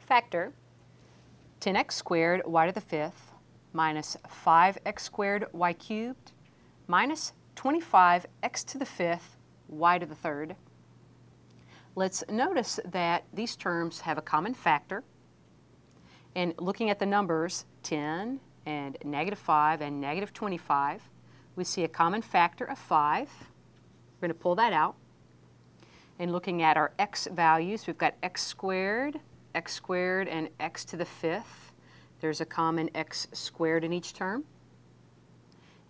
Factor 10x squared y to the fifth minus 5x squared y cubed minus 25x to the fifth y to the third. Let's notice that these terms have a common factor. And looking at the numbers 10 and -5 and -25, we see a common factor of 5. We're going to pull that out. And looking at our x values, we've got x squared, and x to the fifth. There's a common x squared in each term.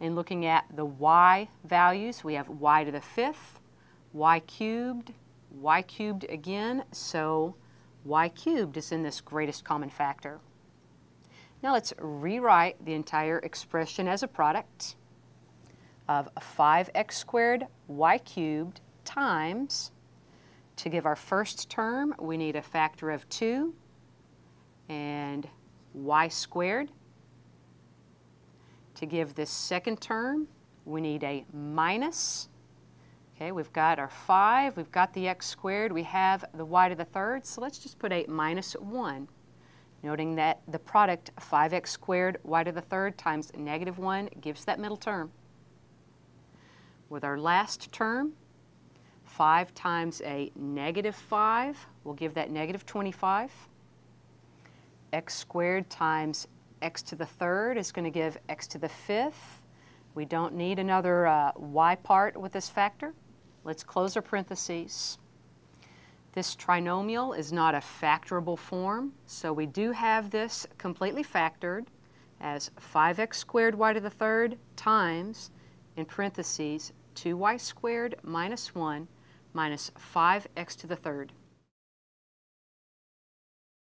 And looking at the y values, we have y to the fifth, y cubed again, so y cubed is in this greatest common factor. Now let's rewrite the entire expression as a product of 5x squared y cubed times, to give our first term, we need a factor of 2 and y squared. To give this second term, we need a minus. Okay, we've got our 5, we've got the x squared, we have the y to the third, so let's just put a minus 1. Noting that the product 5x squared y to the third times -1 gives that middle term. With our last term, 5 times a -5 will give that -25. X squared times x to the third is going to give x to the fifth. We don't need another y part with this factor. Let's close our parentheses. This trinomial is not a factorable form, so we do have this completely factored as 5x squared y to the third times, in parentheses, 2y squared minus 1 minus 5x to the third.